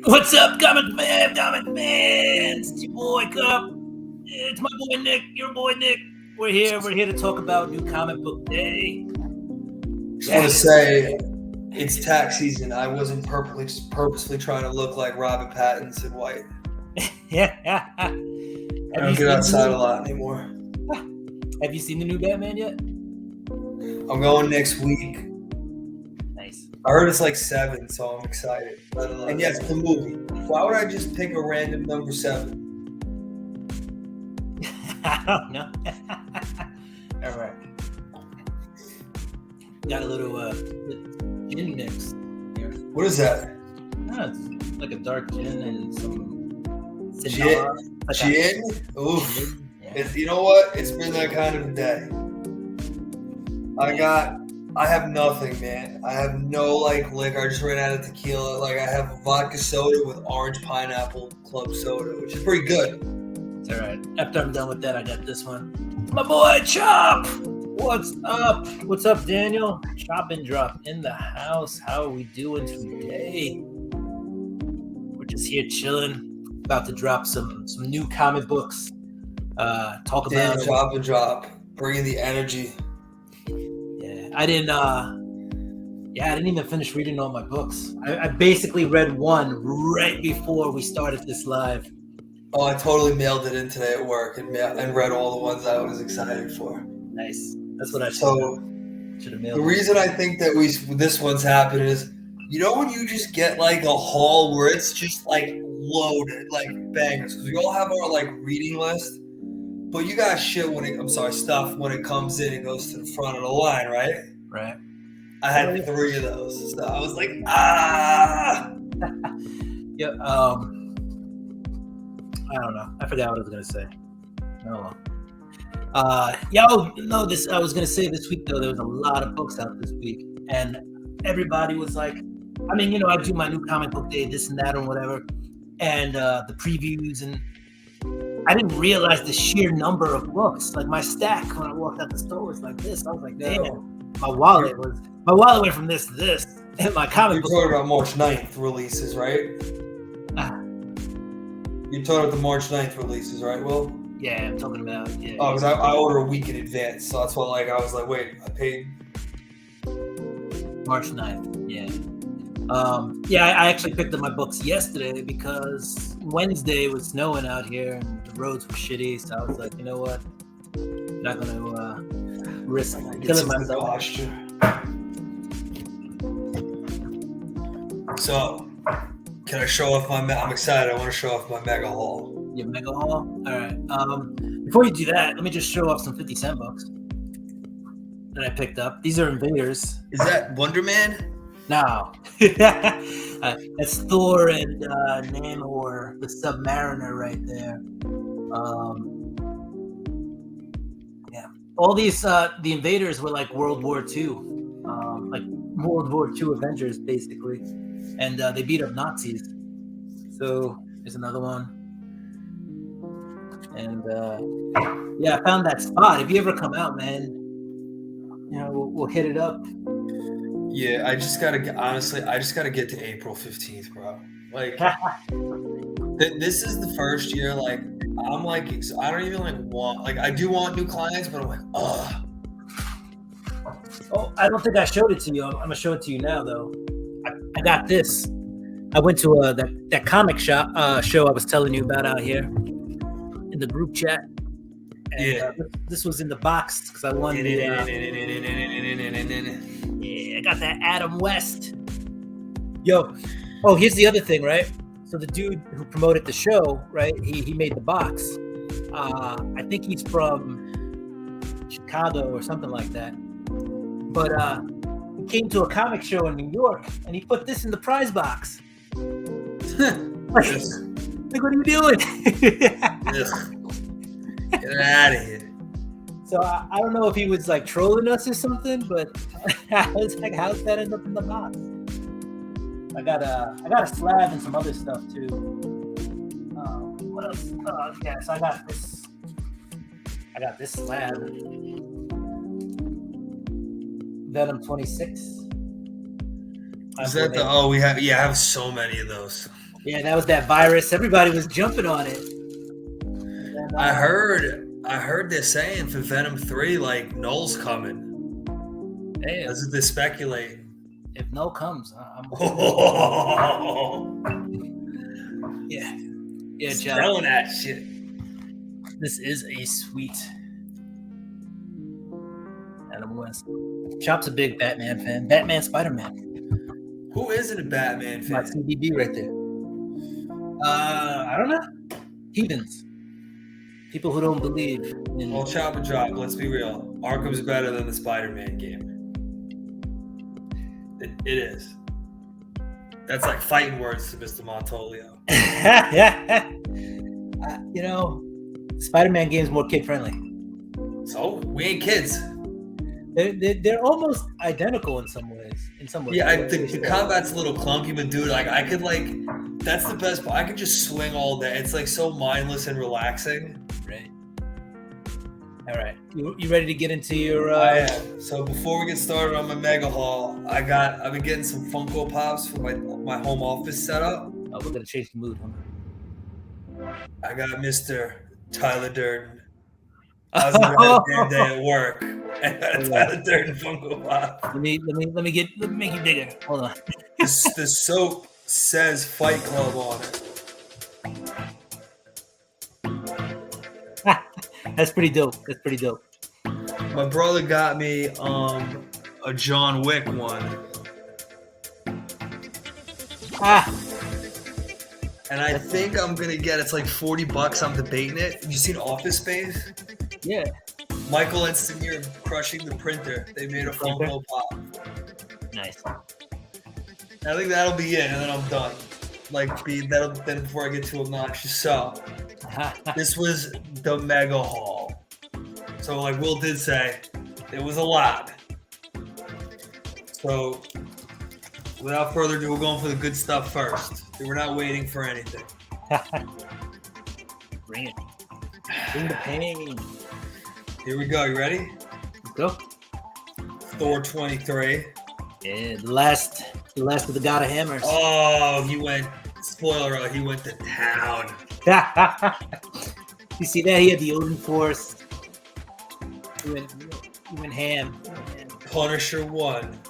What's up, comic fam? Comic fans? It's your boy Cup. It's my boy Nick. Your boy Nick. We're here to talk about New Comic Book Day. Just want to say it's tax season. I wasn't purposely trying to look like Robert Pattinson in white. Yeah. I don't get outside a lot anymore. Have you seen the new Batman yet? I'm going next week. Nice. I heard it's like 7, so I'm excited. And yes, the movie. Why would I just pick a random number 7? I don't know. All right. Got a little gin mix here. What is that? It's like a dark gin and some Gin? Gin? Oof. Yeah. You know what? It's been that kind of a day. I have nothing, man. I have no liquor. I just ran out of tequila. I have a vodka soda with orange pineapple club soda, which is pretty good. It's all right. After I'm done with that, I got this one. My boy Chop. What's up? What's up, Daniel? Chop and Drop in the house. How are we doing today? We're just here chilling. About to drop some new comic books. Talk about Chop and Drop, bringing the energy. I didn't even finish reading all my books. I basically read one right before we started this live. Oh, I totally mailed it in today at work and read all the ones I was excited for. Nice. That's what I should have mailed. The reason I think that this one's happened is, you know, when you just get a haul where it's just loaded, bangers, because we all have our reading list. But you got shit stuff when it comes in and goes to the front of the line, right? Right. I had 3 of those. So I was like, ah! Yeah, I don't know. I forgot what I was going to say. Oh, well. I was going to say this week, though, there was a lot of books out this week. And everybody was like, I do my New Comic Book Day, this and that and whatever. And the previews and... I didn't realize the sheer number of books. My stack when I walked out the store was like this. I was like, damn, my wallet went from this to this. And my comic book. You're talking about March 9th releases, right? You're talking about the March 9th releases, right, Will? Yeah, I'm talking about, yeah. Oh, because I order a week in advance, so that's why I was like, wait, I paid March 9th, yeah. I actually picked up my books yesterday because Wednesday was snowing out here and the roads were shitty. So I was like, you know what? I'm not going to risk killing myself. Posture. So, can I show off I'm excited. I want to show off my mega haul. Your mega haul? All right. Before you do that, let me just show off some 50-cent books that I picked up. These are Invaders. Is that Wonder Man? No. That's Thor and Namor, the Submariner right there. All these, the Invaders were like World War II. World War II Avengers, basically. And they beat up Nazis. So, there's another one. And, I found that spot. If you ever come out, man, we'll hit it up. Yeah, I just gotta get to April 15th, bro. This is the first year, I'm I don't even want, I do want new clients, but I'm like, ugh. Oh, I don't think I showed it to you. I'm gonna show it to you now, though. I got this. I went to that comic shop show I was telling you about out here in the group chat. And, this was in the box because I wanted I got that Adam West. Yo. Oh, here's the other thing, right? So the dude who promoted the show, right? He made the box. I think he's from Chicago or something like that. But he came to a comic show in New York and he put this in the prize box. What are you doing? Get out of here. So I don't know if he was trolling us or something, but I was like, how's that end up in the box? I got a slab and some other stuff too. What else? So I got this slab. Venom 26. Is that I have so many of those. Yeah, that was that virus. Everybody was jumping on it. Then, I heard they're saying for Venom 3, like Null's coming. Damn. That's what they're speculating. If Null comes, I'm yeah, John. Selling that shit. This is a sweet Adam West. Chop's a big Batman fan. Batman, Spider-Man. Who isn't a Batman fan? My CBD right there. I don't know. Heathens. People who don't believe in. Well, chop and drop. Let's be real. Arkham's better than the Spider-Man game. It is. That's like fighting words to Mr. Montolio. You know, Spider-Man game's more kid-friendly. So we ain't kids. They're almost identical in some ways. Yeah, the combat's a little clunky, but dude, like I could that's the best part. I could just swing all day. It's like so mindless and relaxing. Right. All right. You ready to get into your? I am. So before we get started on my mega haul, I've been getting some Funko Pops for my home office setup. Oh, we're gonna change the mood, huh? I got Mr. Tyler Durden. I was having a damn day at work. I got a Tyler Durden Funko Pop. Let me make you bigger. Hold on. The soap says Fight Club on it. That's pretty dope. My brother got me a John Wick one. And I think I'm gonna get it's like $40. I'm debating it. Have you seen Office Space? Yeah. Michael and Samir crushing the printer. They made a Funko Pop. Nice. I think that'll be it, and then I'm done. Then before I get too obnoxious. So this was the mega haul. So like Will did say, it was a lot. So without further ado, we're going for the good stuff first. We're not waiting for anything. Bring it. Bring the pain. Here we go. You ready? Let's go. Thor 23. Yeah, the last of the God of Hammers. Oh, spoiler alert, he went to town. You see that? He had the Odin Force. He went ham. Punisher 1.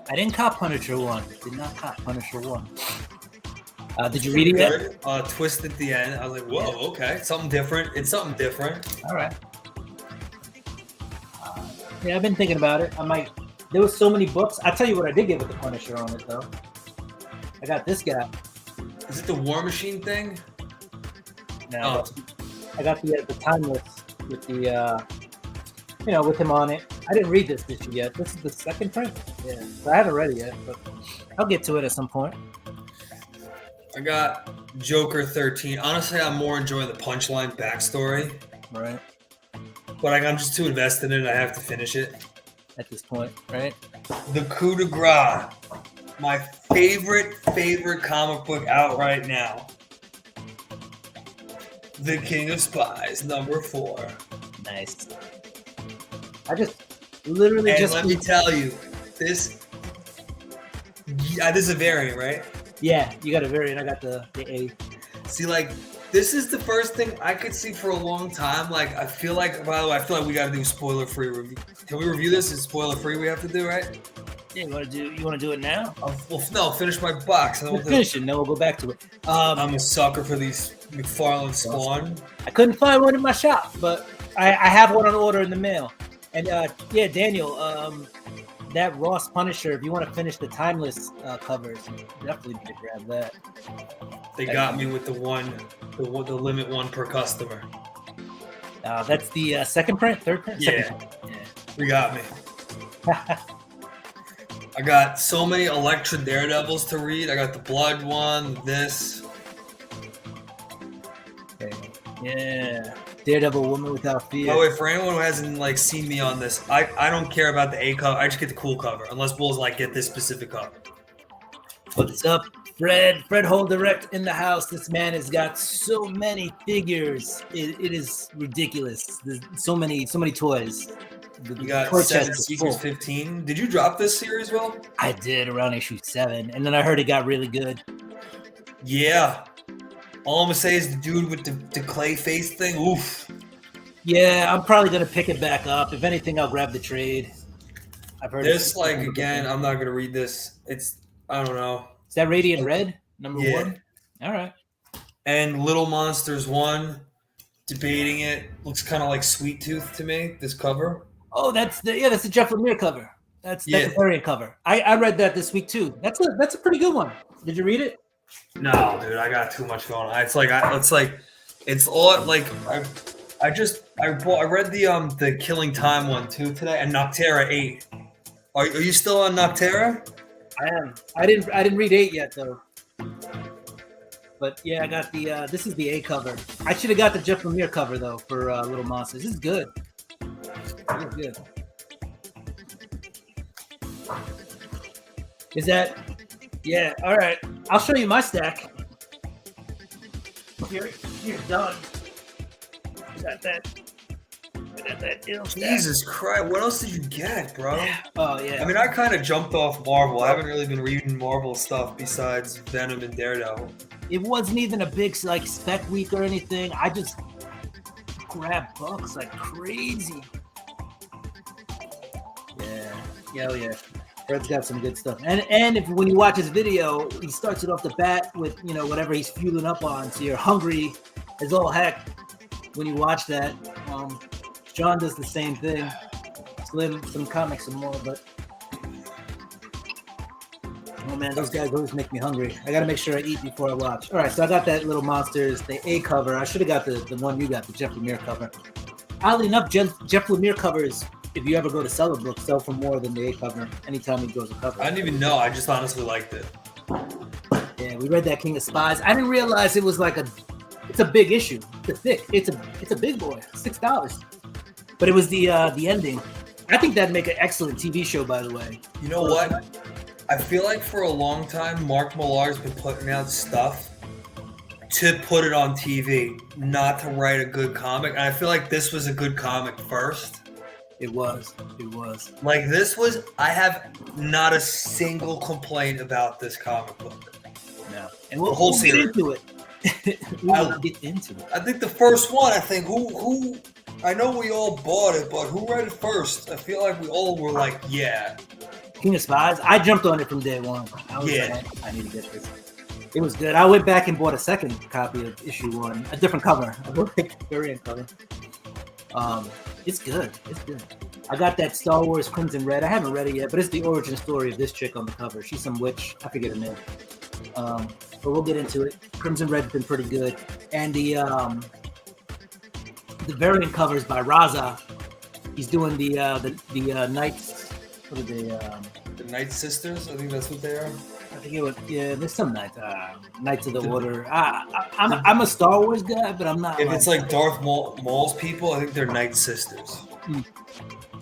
I didn't cop Punisher 1. Did not cop Punisher 1. Did you read it yet? Twist at the end. I was like, whoa, okay. Something different. It's something different. All right. Yeah, I've been thinking about it. There was so many books. I'll tell you what I did get with the Punisher on it, though. I got this guy. Is it the War Machine thing? No. I got the Timeless with the, with him on it. I didn't read this issue yet. This is the second print. Yeah. So I haven't read it yet, but I'll get to it at some point. I got Joker 13. Honestly, I'm more enjoying the Punchline backstory. Right. But I'm just too invested in it. I have to finish it. At this point, right? The Coup de Grace. My favorite comic book out right now. The King of Spies, number 4. Nice. I just literally let me tell you, this is a variant, right? Yeah, you got a variant. I got the A. See, this is the first thing I could see for a long time. I feel like we got to do spoiler-free review. Can we review this? Is spoiler-free we have to do, right? Yeah, you want to do it now? No, finish my box. And we'll finish it, and then we'll go back to it. I'm a sucker for these McFarlane Spawn. I couldn't find one in my shop, but I have one on order in the mail. And Daniel, that Ross Punisher, if you want to finish the Timeless covers, you definitely need to grab that. They got me with the limit 1 per customer. That's the second print, third print? Yeah. You got me. I got so many Elektra Daredevils to read. I got the Blood one, this. Okay. Yeah. Daredevil Woman Without Fear. By the way, for anyone who hasn't seen me on this, I don't care about the A cover. I just get the cool cover, unless Bull's get this specific cover. What's up, Fred? Fred Holderect in the house. This man has got so many figures. It is ridiculous. There's so many toys. You got 7 Seekers 15. Did you drop this series, Will? I did around issue 7, and then I heard it got really good. Yeah. All I'm gonna say is the dude with the clay face thing. Oof. Yeah, I'm probably gonna pick it back up. If anything, I'll grab the trade. I've heard This, like, again, I'm not gonna read this. It's, I don't know. Is that Radiant Red number Yeah. 1? All right. And Little Monsters 1, debating it. Looks kind of like Sweet Tooth to me. This cover. Oh, that's the Jeff Lemire cover. That's Yeah. the variant cover. I read that this week too. That's a pretty good one. Did you read it? No, dude, I got too much going on. It's all like I read the Killing Time one too today, and Noctera 8. Are you still on Noctera? I am. I didn't read 8 yet though. But yeah, I got the this is the A cover. I should have got the Jeff Lemire cover though for Little Monsters. This is good. This is good. Is that? Yeah. All right. I'll show you my stack. You're done. I got that deal stack. Jesus Christ! What else did you get, bro? Oh yeah. I mean, I kind of jumped off Marvel. I haven't really been reading Marvel stuff besides Venom and Daredevil. It wasn't even a big like spec week or anything. I just grabbed books like crazy. Yeah. Fred's got some good stuff. And if when you watch his video, he starts it off the bat with, whatever he's fueling up on. So you're hungry as all heck when you watch that. John does the same thing. Slim, some comics and more, but oh man, those guys always make me hungry. I gotta make sure I eat before I watch. All right, so I got that Little Monsters, the A cover. I should have got the one you got, the Jeff Lemire cover. Oddly enough, Jeff Lemire covers, if you ever go to sell a book, sell for more than the A cover anytime he goes a cover. I didn't even know. I just honestly liked it. Yeah, we read that King of Spies. I didn't realize it was like it's a big issue. It's thick. It's a big boy. $6. But it was the ending. I think that'd make an excellent TV show, by the way. You know what? I feel like for a long time, Mark Millar's been putting out stuff to put it on TV, not to write a good comic. And I feel like this was a good comic first. It was. Like, I have not a single complaint about this comic book. No. And we'll get into it. We'll get into it. I think the first one, who I know we all bought it, but who read it first? I feel like we all were like, yeah. King of Spies. I jumped on it from day one. I was like, I need to get this. It was good. I went back and bought a second copy of issue 1, a different cover. I bought a variant cover. It's good. I got that Star Wars Crimson Red. I haven't read it yet, but it's the origin story of this chick on the cover. She's some witch. I forget her name. But we'll get into it. Crimson Red's been pretty good. And the variant covers by Raza. He's doing the Knights. What are they? The Night Sisters. I think that's what they are. I think it was. Yeah, there's some Knights of the Order. I'm a Star Wars guy, but I'm not. If it's like Darth Maul's people, I think they're Night Sisters.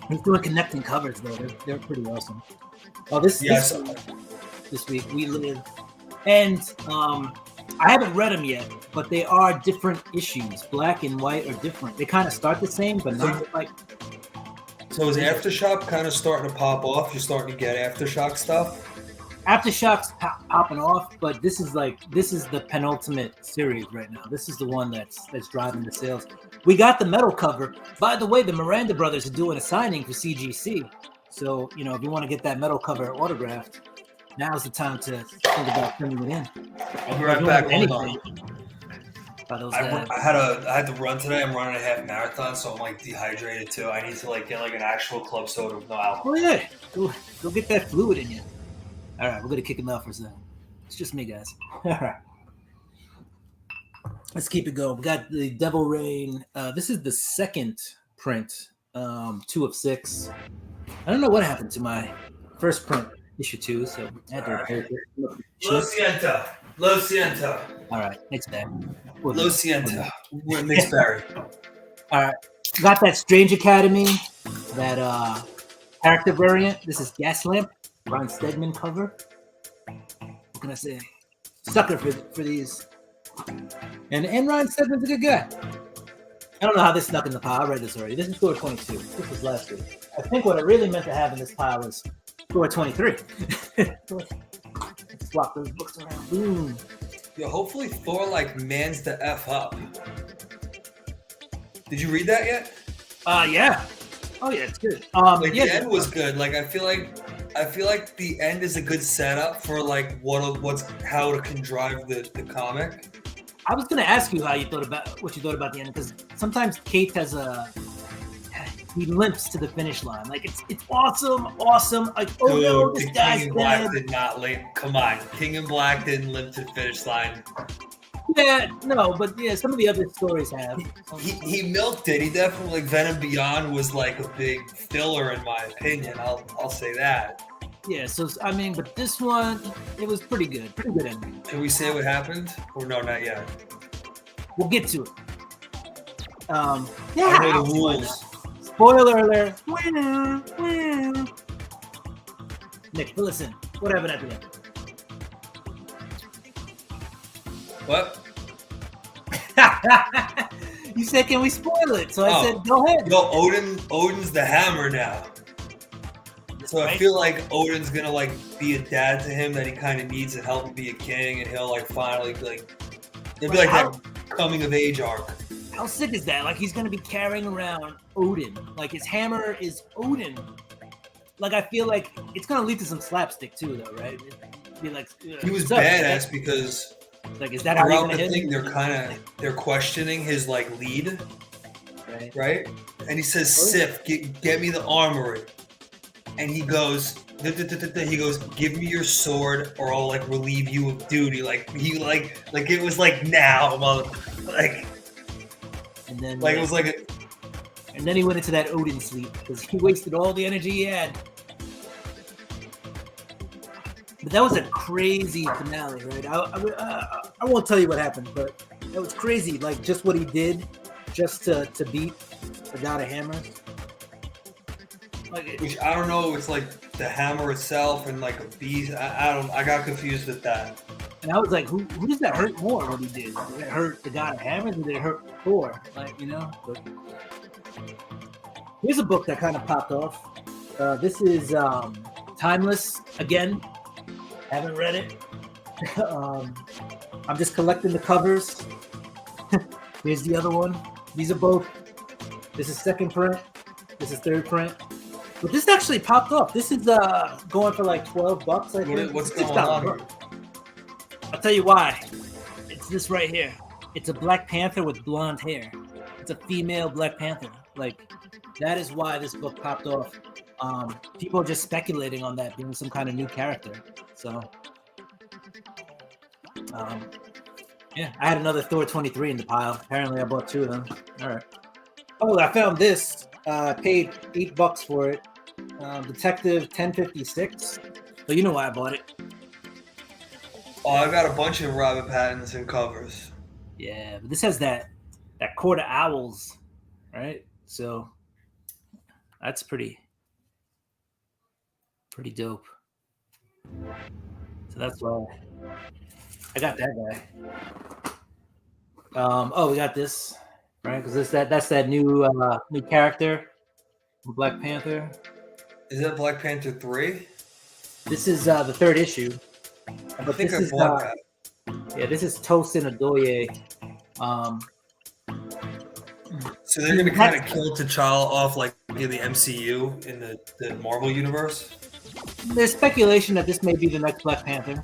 He's doing connecting covers though. They're pretty awesome. Oh, this week we live, and I haven't read them yet, but they are different issues. Black and white are different. They kind of start the same, but not like. So is Aftershock kind of starting to pop off? You're starting to get Aftershock stuff? Aftershock's popping off, but this is the penultimate series right now. This is the one that's driving the sales. We got the metal cover. By the way, the Miranda brothers are doing a signing for CGC. So, if you want to get that metal cover autographed, now's the time to think about sending it in. I'll be right back. Hold on. I had to run today. I'm running a half marathon, so I'm like dehydrated too. I need to get like an actual club soda with no alcohol. Oh yeah, go get that fluid in you. All right, we're gonna kick it off for a second. It's just me, guys. All right, let's keep it going. We got the Devil Rain. This is the second print, 2 of 6. I don't know what happened to my first print, issue 2, so I had to repair it. Lo Siento. All right, next back. Lo Siento. We're mixed berry. All right, got that Strange Academy, that character variant. This is Gaslamp, Ron Stegman cover. What can I say? Sucker for these. And Ron Stegman's a good guy. I don't know how this snuck in the pile. I read this already. This is score 22. This was last week. I think what I really meant to have in this pile was score 23. Swap those books around. Boom. Yo, hopefully Thor like mans the F up. Did you read that yet? Yeah. Oh yeah, it's good. Like yeah, the end was good. Like I feel like the end is a good setup for like how it can drive the comic. I was gonna ask you what you thought about the end, because sometimes Kate he limps to the finish line. Like it's awesome. Like, oh Dude, no, this the guy's King in Black dead. did not limp. Come on, King in Black didn't limp to the finish line. Yeah, no, but yeah, some of the other stories have. He milked it. He definitely, like, Venom Beyond was like a big filler in my opinion. I'll say that. Yeah, so I mean, but this one, it was pretty good ending. Can we say what happened? Or no, not yet. We'll get to it. I Yeah. know the rules. Spoiler alert. Nick, listen. What happened at the end? What? You said, can we spoil it? So I said, go ahead. Yo, Odin's the Hammer now. So I feel like Odin's gonna like be a dad to him that he kind of needs to help him be a king, and he'll like finally like it'll be like that coming of age arc. How sick is that? Like he's gonna be carrying around Odin. Like his hammer is Odin. Like I feel like it's gonna lead to some slapstick too, though, right? It'd be like he was badass because like is that how around you're the gonna thing hit? they're questioning his like lead, right? And he says, "Sif, get me the armory," and he goes. He goes, give me your sword or I'll like relieve you of duty. Like he like it was like now, like and then like it was like a, and then he went into that Odin sleep because he wasted all the energy he had. But that was a crazy finale, right? I won't tell you what happened, but that was crazy. Like just what he did, just to beat the God of Hammers. Like which I don't know. It's like the hammer itself and like a beast. I got confused with that. And I was like, who does that hurt more? What he did? Did it hurt the God of Hammers, or did it hurt Thor? Like But here's a book that kind of popped off. This is Timeless again. Haven't read it. I'm just collecting the covers. Here's the other one. These are both. This is second print. This is third print. But this actually popped off. This is going for like $12, I think. What's going on? I'll tell you why. It's this right here. It's a Black Panther with blonde hair. It's a female Black Panther. Like, that is why this book popped off. People are just speculating on that being some kind of new character. So, yeah, I had another Thor 23 in the pile. Apparently, I bought two of them. All right. Oh, I found this. Paid $8 for it. Detective 1056. So you know why I bought it. Oh, I got a bunch of Robert Pattinson covers. Yeah, but this has that Court of Owls, right? So that's pretty dope. So that's why I got that guy. We got this, right? Because that's that new character, Black Panther. Is that Black Panther 3? This is the third issue. I think I bought that. Yeah, this is Tosin Adoye. So they're gonna kind of kill T'Challa off like in the MCU in the Marvel universe. There's speculation that this may be the next Black Panther.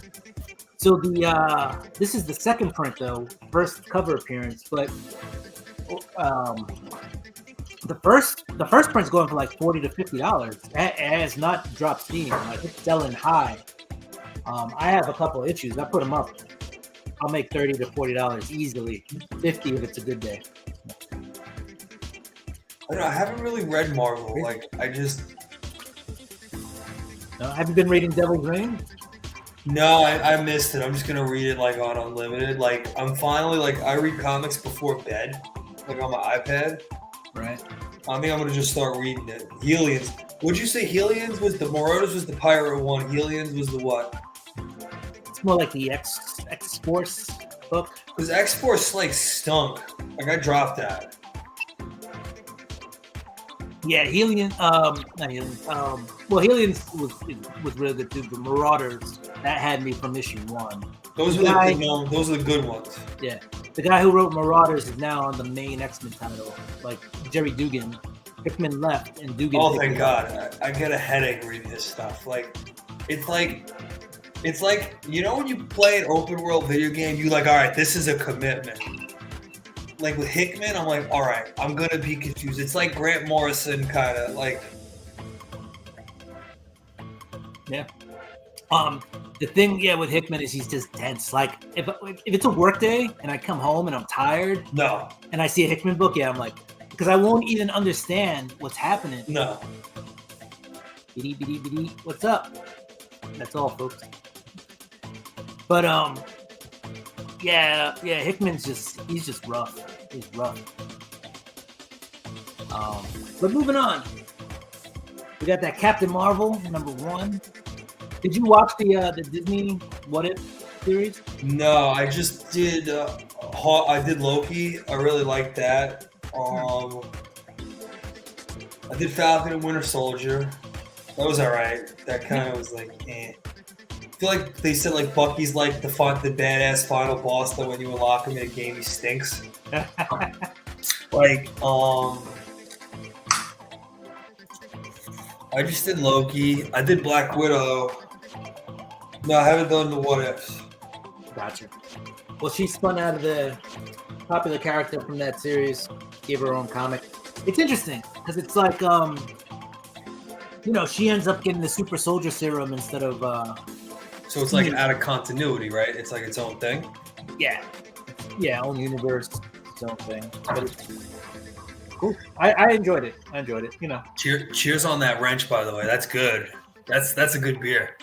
So this is the second print though, first cover appearance, but the first print's going for like $40 to $50. It has not dropped steam. Like it's selling high. I have a couple of issues. I put them up. I'll make $30 to $40 easily. $50 if it's a good day. I don't know. I haven't really read Marvel. Like I just. Have you been reading Devil's Reign? No, I missed it. I'm just gonna read it like on Unlimited. Like I'm finally like I read comics before bed, like on my iPad. Right. I think I'm gonna just start reading it. Hellions. Would you say Hellions was the Marauders was the pirate one? Hellions was the what? It's more like the X-Force book. Because X-Force like stunk. Like I dropped that. Yeah, Hellions. Not Hellions. Well, Hellions was really good too. The Marauders that had me from issue 1. Those are the good ones. Yeah. The guy who wrote Marauders is now on the main X-Men title. Like Jerry Dugan. Hickman left and Dugan. Oh, thank God. I get a headache reading this stuff. It's like, when you play an open world video game, you're like, all right, this is a commitment. Like with Hickman, I'm like, all right, I'm going to be confused. It's like Grant Morrison kind of like. Yeah. The thing, with Hickman is he's just dense. Like if it's a work day and I come home and I'm tired. No. And I see a Hickman book, I'm like, because I won't even understand what's happening. No. BD, what's up? That's all, folks. But Hickman's he's just rough. He's rough. But moving on, we got that Captain Marvel #1. Did you watch the Disney What If series? No, I just did. I did Loki. I really liked that. I did Falcon and Winter Soldier. That was all right. That kind of was like, eh. I feel like they said like Bucky's like the badass final boss that when you unlock him in a game he stinks. I just did Loki. I did Black Widow. No, I haven't done the What Ifs. Gotcha. Well, she spun out of the popular character from that series, gave her own comic. It's interesting because it's like, she ends up getting the super soldier serum instead of. So it's like out of continuity, right? It's like its own thing. Yeah, own universe, its own thing. But it's cool. I enjoyed it. Cheers on that wrench, by the way. That's good. That's a good beer.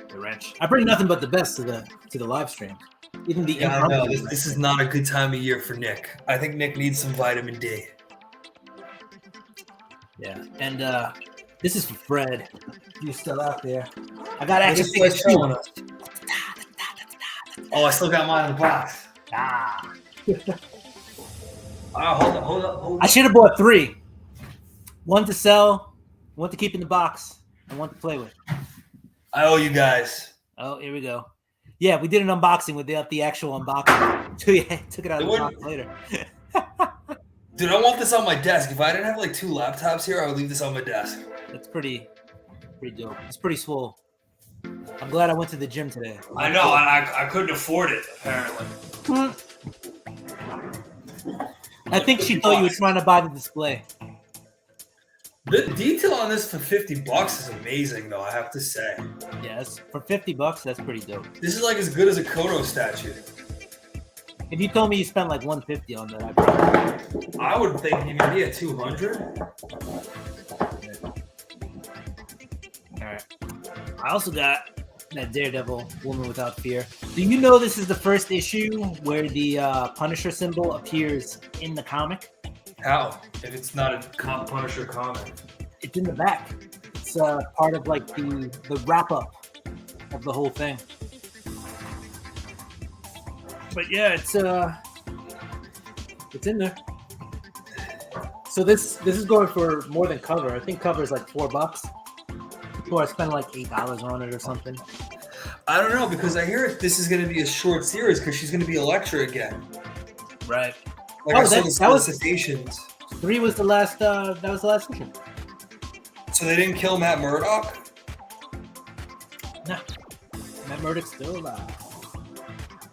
The wrench. I bring nothing but the best to the live stream. Even the I know this is not a good time of year for Nick. I think Nick needs some vitamin D. Yeah, and this is for Fred. You're still out there. I got access to this show. Oh, I still got mine in the box. Hold up. I should have bought 3. 1 to sell, 1 to keep in the box, and 1 to play with. I owe you guys. Oh, here we go. Yeah, we did an unboxing with the actual unboxing. Took it out of the box later. Dude, I want this on my desk. If I didn't have like 2 laptops here, I would leave this on my desk. It's pretty dope. It's pretty swole. I'm glad I went to the gym today. I know. I couldn't afford it, apparently. I think she thought you were trying to buy the display. The detail on this for $50 is amazing, though, I have to say. Yes, for $50, that's pretty dope. This is like as good as a Kodo statue. If you told me you spent like $150 on that, I would think maybe at $200. All right. I also got that Daredevil Woman Without Fear. Do you know this is the first issue where the Punisher symbol appears in the comic? How? If it's not a Punisher comic? It's in the back. It's part of like the wrap up of the whole thing. But yeah, it's in there. So this is going for more than cover. I think cover is like $4. People are spending like $8 on it or something. I don't know, because I hear this is going to be a short series because she's going to be Elektra again. Right. Like I saw the solicitations. 3 was the last. That was the last issue. So they didn't kill Matt Murdock? No. Matt Murdock's still alive.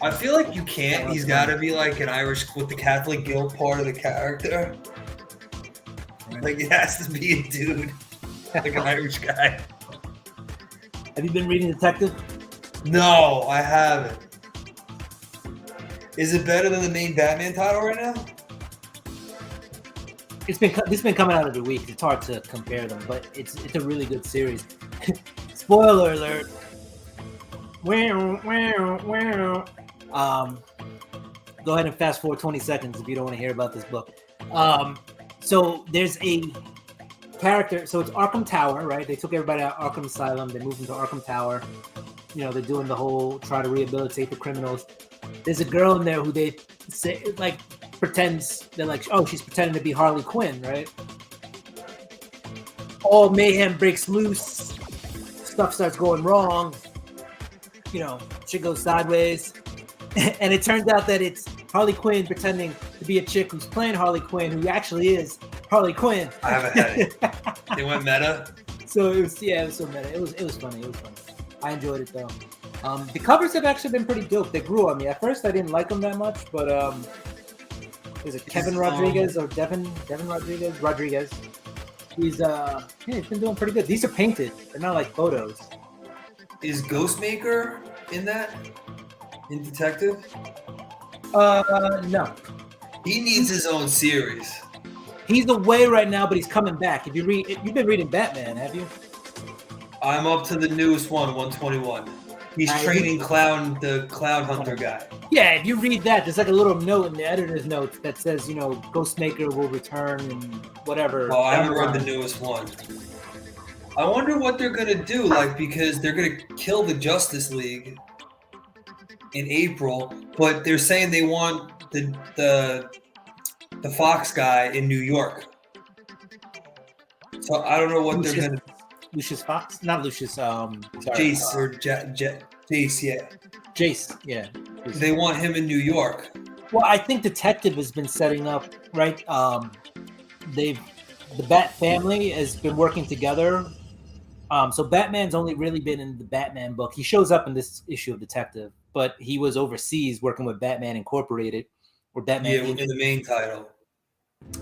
I feel like you can't. He's got to be like an Irish with the Catholic guilt part of the character. Like it has to be a dude, like an Irish guy. Have you been reading Detective? No, I haven't. Is it better than the main Batman title right now? It's been coming out every week. It's hard to compare them, but it's a really good series. Spoiler alert. Go ahead and fast forward 20 seconds if you don't want to hear about this book. So there's a character. So it's Arkham Tower, right? They took everybody out of Arkham Asylum. They moved into Arkham Tower. You know, they're doing the whole try to rehabilitate the criminals. There's a girl in there who they say like pretends they're like, oh, she's pretending to be Harley Quinn, right? All mayhem breaks loose. Stuff starts going wrong. shit goes sideways. And it turns out that it's Harley Quinn pretending to be a chick who's playing Harley Quinn, who actually is Harley Quinn. I haven't had it. They went meta. So it was so meta. It was funny. I enjoyed it though. The covers have actually been pretty dope. They grew on me. At first, I didn't like them that much, but is it Kevin Rodriguez or Devin Rodriguez? He's been doing pretty good. These are painted. They're not like photos. Is Ghostmaker in that? In Detective? No. He needs his own series. He's away right now, but he's coming back. You've been reading Batman, have you? I'm up to the newest one, 121. He's training the clown hunter guy. Yeah, if you read that, there's like a little note in the editor's notes that says, Ghostmaker will return and whatever. Oh, I haven't read the newest one. I wonder what they're gonna do, because they're gonna kill the Justice League in April, but they're saying they want the Fox guy in New York. So I don't know what they're gonna. Lucius Fox, not Lucius. Jace or Jace, yeah. Jace, yeah. They want him in New York. Well, I think Detective has been setting up right. The Bat family has been working together. So Batman's only really been in the Batman book. He shows up in this issue of Detective, but he was overseas working with Batman Incorporated, or Batman. Yeah, in the main title.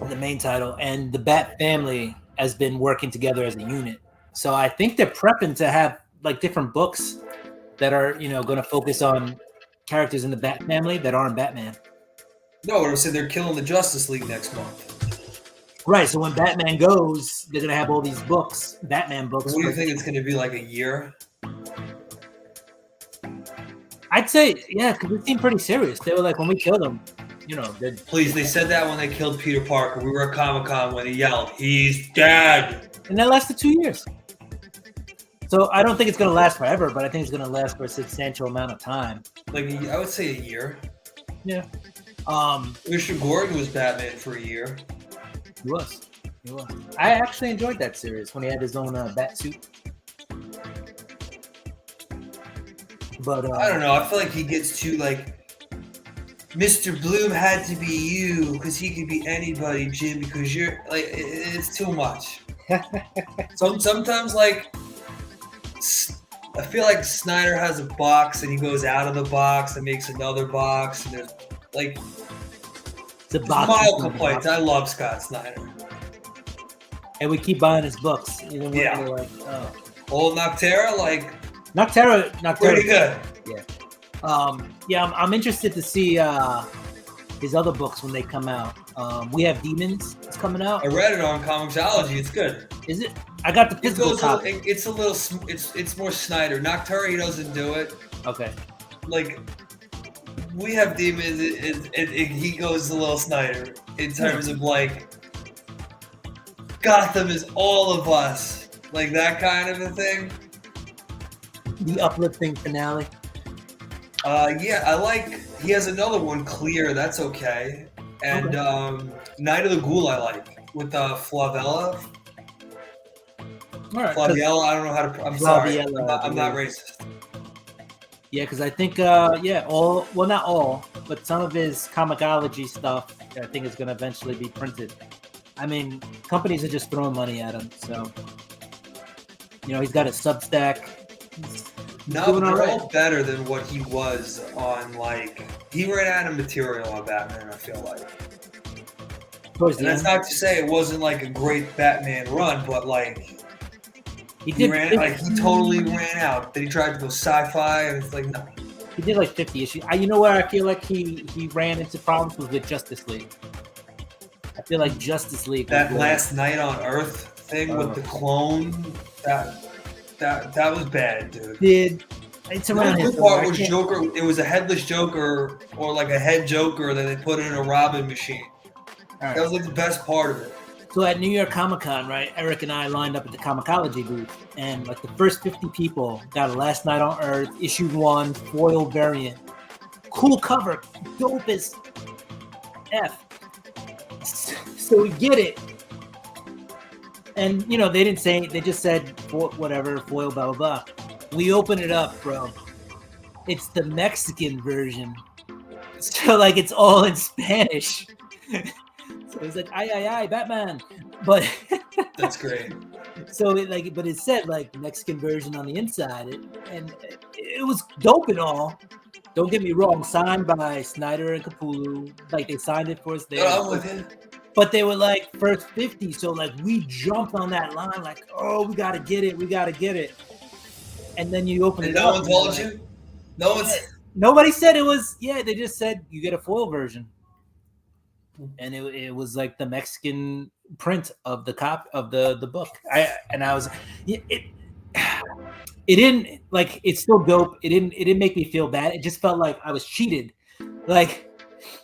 The main title, and the Bat family has been working together as a unit. So I think they're prepping to have different books that are, going to focus on characters in the Bat family that aren't Batman. No, what I'm saying, they're killing the Justice League next month. Right. So when Batman goes, they're going to have all these books, Batman books. What do you think it's going to be, like a year? I'd say, yeah, because it seemed pretty serious. They were like, when we killed him, Please, they said that when they killed Peter Parker. We were at Comic-Con when he yelled, "He's dead!" And that lasted 2 years. So I don't think it's going to last forever, but I think it's going to last for a substantial amount of time. I would say a year. Yeah. Mr. Gordon was Batman for a year. He was. I actually enjoyed that series when he had his own bat suit. But I don't know. I feel like he gets too Mr. Bloom had to be you because he could be anybody, Jim. Because you're it's too much. Sometimes I feel like Snyder has a box and he goes out of the box and makes another box, and there's mild complaints. I love Scott Snyder, and we keep buying his books. Even when yeah. We're Old Noctera, Noctera, pretty good. Yeah. I'm interested to see his other books when they come out. We Have Demons. It's coming out. I read it on Comixology. It's good. Is it? I got the physical copy. It's a little. It's more Snyder. Noctera, he doesn't do it. Okay. We Have Demons. He goes a little Snyder in terms of Gotham is all of us, that kind of a thing. The uplifting finale. Yeah, he has another one, Clear, that's okay. And Night of the Ghoul I like, with Flavella. All right, Flaviella, I don't know how to, I'm sorry, I'm not racist. Yeah, because I think, not all, but some of his Comixology stuff, I think is going to eventually be printed. I mean, companies are just throwing money at him, so, he's got a Substack. No, but they're all better than what he was on, he ran out of material on Batman, I feel like. And that's not to say it wasn't, a great Batman run, but, he totally ran out. Then he tried to go sci-fi, and it's no. He did, 50 issues. You know where I feel like he ran into problems was with Justice League. I feel like Justice League. That Last Night on Earth thing with the clone, that was bad, dude. It's around his part was Joker. It was a headless Joker or a head Joker that they put in a Robin machine. Right. That was the best part of it. So at New York Comic Con, right, Eric and I lined up at the Comixology booth, and the first 50 people got a Last Night on Earth, issue 1, foil variant. Cool cover, dope as F. So we get it. And, they didn't say, they just said, whatever, foil, blah, blah, blah. We open it up, bro. it's the Mexican version. So like it's all in Spanish. So it's like ay, Batman. But That's great. so but it said like Mexican version on the inside, and it was dope and all. Don't get me wrong, signed by Snyder and Capullo. Like they signed it for us there. I'm with you. But they were like first 50, so like we jumped on that line, like, oh, we gotta get it. And then you open it up. No one told you? No one's. Nobody said it was. Yeah, they just said you get a foil version, and it was like the Mexican print of the book. I was it didn't like it's still dope. It didn't make me feel bad. It just felt like I was cheated, like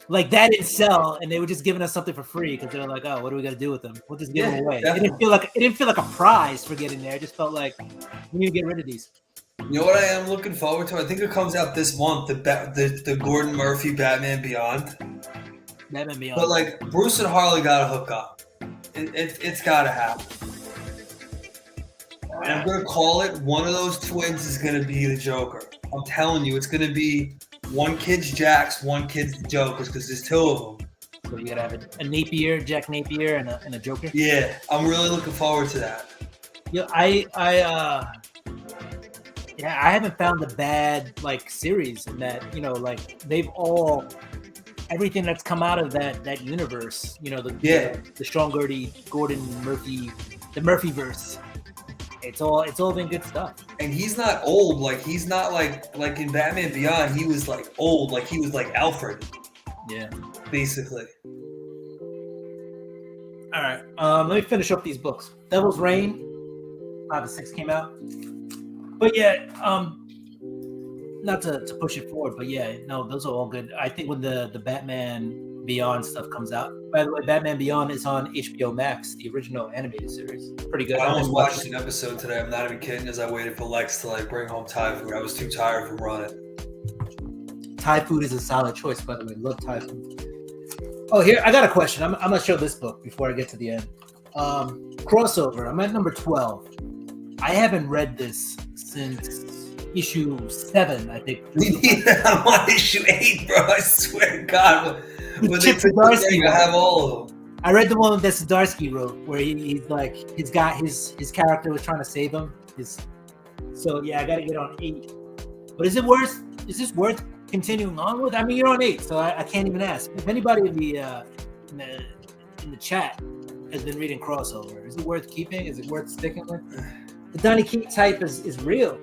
that didn't sell, and they were just giving us something for free because they were like, oh, what are we gonna do with them? We'll just give them away. It didn't feel like a prize for getting there. It just felt like we need to get rid of these. You know what I am looking forward to? I think it comes out this month. The Gordon Murphy Batman Beyond. Batman Beyond. But like Bruce and Harley got to hook up. It's got to happen. And I'm gonna call it. One of those twins is gonna be the Joker. I'm telling you, it's gonna be one kid's Jax, one kid's the Joker's because there's two of them. So you gotta have a Napier, Jack Napier, and a Joker. Yeah, I'm really looking forward to that. Yeah, I haven't found a bad like series in that, like they've all everything that's come out of that universe, the Sean Gordon Murphy, the Murphyverse. It's all been good stuff. And he's not old, like he's not like in Batman Beyond, he was like old, like he was like Alfred. Yeah. Basically. All right. Let me finish up these books. Devil's Reign, 5 and 6 came out. But yeah, not to push it forward, but yeah, no, those are all good. I think when the Batman Beyond stuff comes out. By the way, Batman Beyond is on HBO Max, the original animated series. Pretty good. I almost watched an episode today. I'm not even kidding. As I waited for Lex to like bring home Thai food, I was too tired from running. Thai food is a solid choice, by the way. Love Thai food. Oh, here I got a question. I'm gonna show this book before I get to the end. Crossover. I'm at number 12. I haven't read this since issue 7, I think. I'm on issue 8, bro. I swear to God. When Chip Zdarsky, I have all of them. I read the one that Zdarsky wrote, where he's like, his character was trying to save him. So yeah, I got to get on 8. But is this worth continuing on with? I mean, you're on 8, so I can't even ask. If anybody in the chat has been reading Crossover, is it worth keeping? Is it worth sticking with? The Donny Keaton type is real.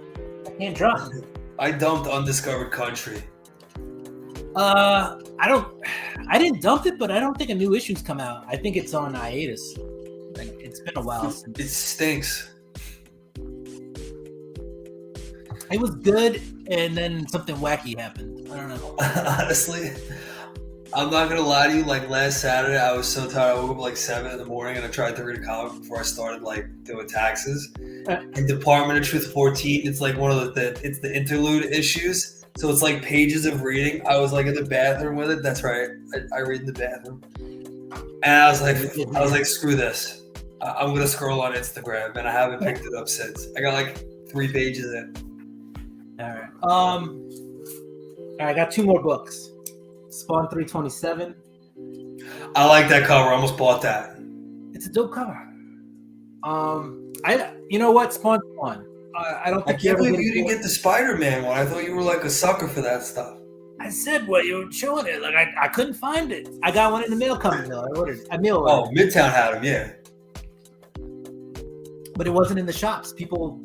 I can't drop it. I dumped Undiscovered Country. I didn't dump it, but I don't think a new issue's come out. I think it's on hiatus. Like, it's been a while since. It stinks. It was good, and then something wacky happened. I don't know. Honestly, I'm not gonna lie to you. Like last Saturday, I was so tired. I woke up like 7 in the morning, and I tried to read a comic before I started like doing taxes. In Department of Truth 14, it's like one of it's the interlude issues. So it's like pages of reading. I was like in the bathroom with it. That's right. I read in the bathroom, and I was like, screw this. I'm gonna scroll on Instagram, and I haven't picked it up since. I got like 3 pages in. All right. I got 2 more books. Spawn 327. I like that cover. I almost bought that. It's a dope cover. You know what? Spawn 1. I don't think I can't believe you didn't get the Spider-Man one. I thought you were like a sucker for that stuff. I said, well, you were showing it. Like I couldn't find it. I got one in the mail coming though. I ordered. Oh, Midtown had them, yeah. But it wasn't in the shops. People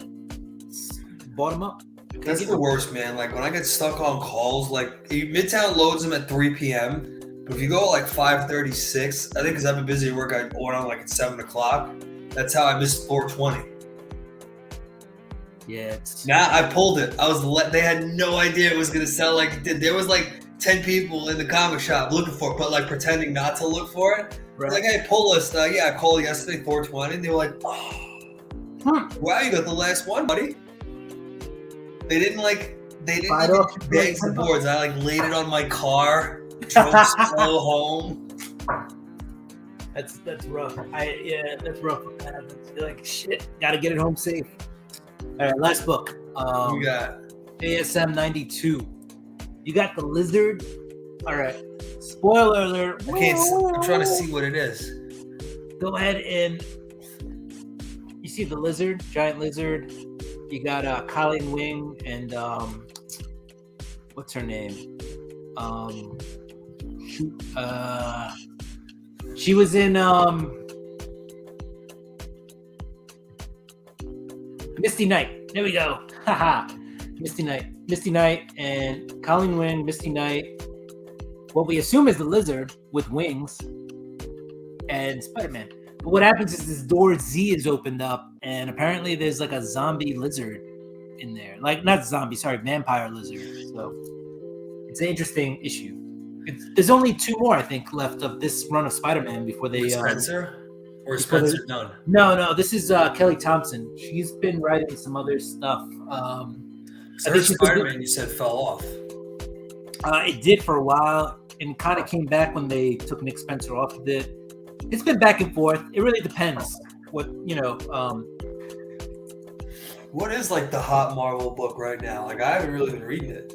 bought them up. That's the worst, man. Like when I get stuck on calls, like Midtown loads them at 3 p.m. But if you go like 5:36, I think because I've been busy at work, I order on like at 7 o'clock. That's how I missed 420. Yeah. I pulled it. They had no idea it was gonna sell like it did. There was like 10 people in the comic shop looking for it, but like pretending not to look for it. Right. Like, hey, pull list. I called yesterday, 420. And they were like, oh, wow, you got the last one, buddy. They didn't bags of boards. I like laid it on my car, drove slow home. That's rough. That's rough. You're like, shit, gotta get it home safe. All right, last book. We got ASM 92. You got the Lizard. All right. Spoiler alert. I'm trying to see what it is. Go ahead and you see the Lizard, giant lizard. You got Colleen Wing and what's her name? She was in Misty Knight. There we go. Haha. Misty Knight and Colleen Wing, Misty Knight. What we assume is the Lizard with wings and Spider-Man. But what happens is this door Z is opened up, and apparently there's like a zombie lizard in there. Like, not zombie, sorry, vampire lizard. So it's an interesting issue. There's only 2 more, I think, left of this run of Spider-Man before they. Spencer? Or is Spencer done? No. This is Kelly Thompson. She's been writing some other stuff. So Spider-Man, you said, fell off. It did for a while, and kind of came back when they took Nick Spencer off of it. It's been back and forth. It really depends. What What is like the hot Marvel book right now? Like, I haven't really been reading it.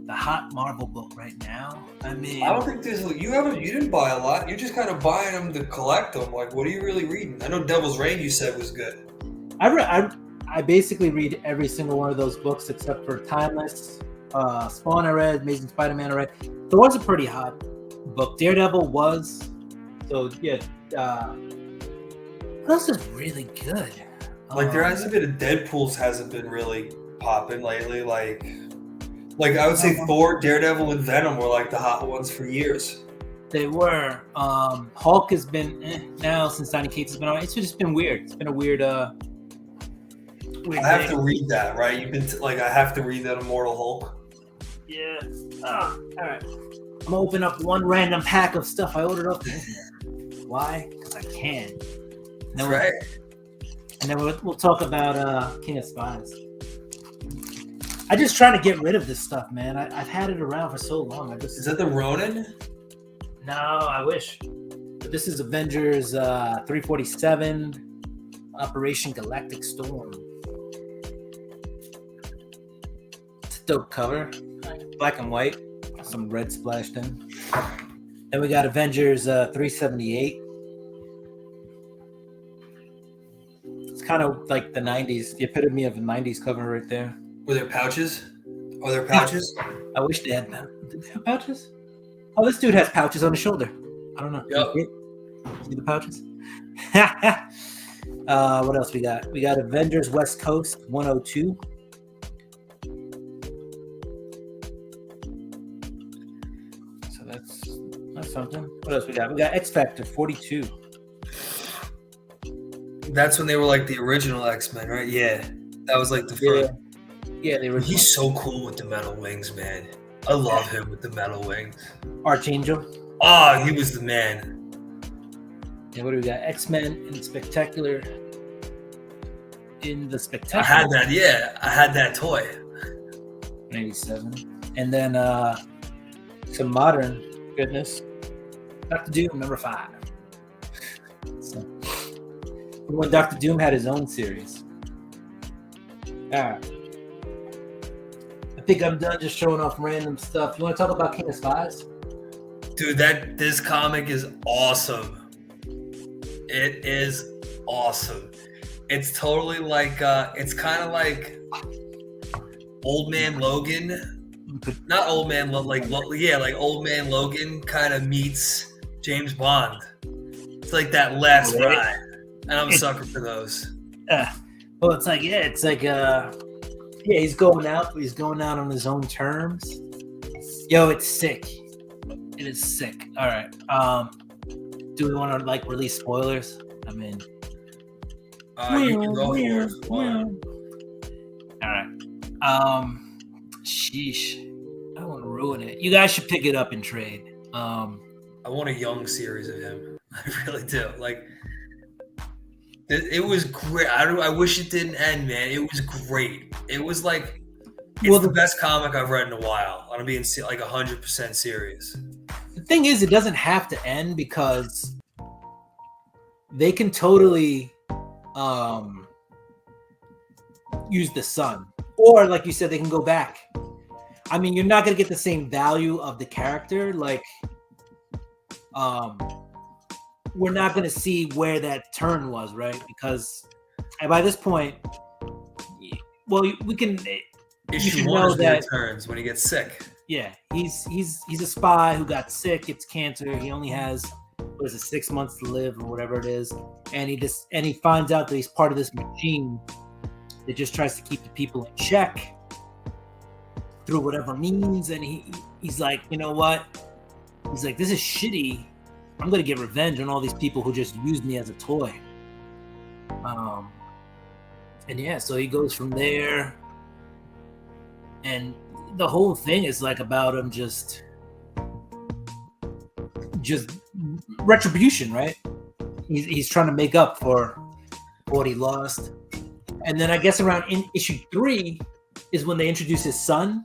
The hot Marvel book right now. I mean, I don't think you didn't buy a lot. You're just kind of buying them to collect them. Like, what are you really reading? I know Devil's Reign you said was good. I basically read every single one of those books except for Timeless. Spawn I read, Amazing Spider-Man I read. Thor's a pretty hot book. Daredevil was. So yeah, what else is really good? Like, there hasn't been a Deadpool's hasn't been really popping lately. Like I would say Thor, Daredevil, and Venom were like the hot ones for years. They were. Hulk has been now since Donny Cates has been on. It's just been weird. It's been a weird. I have to read that, right? You've been I have to read that Immortal Hulk. Yeah. All right. I'm gonna open up one random pack of stuff I ordered off the internet. Why? Because I can. That's right. And then we'll talk about King of Spies. I'm just trying to get rid of this stuff, man. I've had it around for so long. Is that the Ronin? No, I wish. But this is Avengers 347, Operation Galactic Storm. It's a dope cover. Black and white. Some red splashed in. Then we got Avengers 378. It's kind of like the 90s, the epitome of the 90s cover right there. Were there pouches? Are there pouches? I wish they had them. Did they have pouches? Oh, this dude has pouches on his shoulder. I don't know. Yep. See the pouches? What else we got? We got Avengers West Coast 102. So that's something. What else we got? We got X Factor 42. That's when they were like the original X-Men, right? Yeah. That was like the first. Yeah, they were. He's so cool with the metal wings, man. I love him with the metal wings. Archangel. Oh, he was the man. And what do we got? X-Men in Spectacular. In the Spectacular. I had that, yeah. I had that toy. 97. And then some modern goodness. Dr. Doom, number 5. So, when Dr. Doom had his own series. All right. I think I'm done just showing off random stuff. You want to talk about King of Spies? Dude, this comic is awesome. It is awesome. It's totally like it's kind of like Old Man Logan. Not Old Man like Old Man Logan kind of meets James Bond. It's like that last ride. And I'm a sucker for those. Well, it's like he's going out on his own terms. Yo, it's sick. It is sick. All right. Do we want to like release spoilers? I mean, you can go for spoiler. All right. Sheesh. I don't want to ruin it. You guys should pick it up and trade. I want a young series of him. I really do. Like, it was great. I wish it didn't end, man. It was great. It was like the best comic I've read in a while. I'm being like 100% serious. The thing is, it doesn't have to end because they can totally use the sun, or like you said, they can go back. I mean, you're not gonna get the same value of the character. Like, we're not gonna see where that turn was, right? Because by this point, well, we can. Issue 1 is that returns when he gets sick. Yeah, he's a spy who got sick, gets cancer. He only has 6 months to live or whatever it is, and he finds out that he's part of this machine that just tries to keep the people in check through whatever means. And he's like, you know what? He's like, this is shitty. I'm gonna get revenge on all these people who just used me as a toy. And yeah, so he goes from there, and the whole thing is like about him just retribution, right? He's trying to make up for what he lost. And then I guess around in issue 3 is when they introduce his son,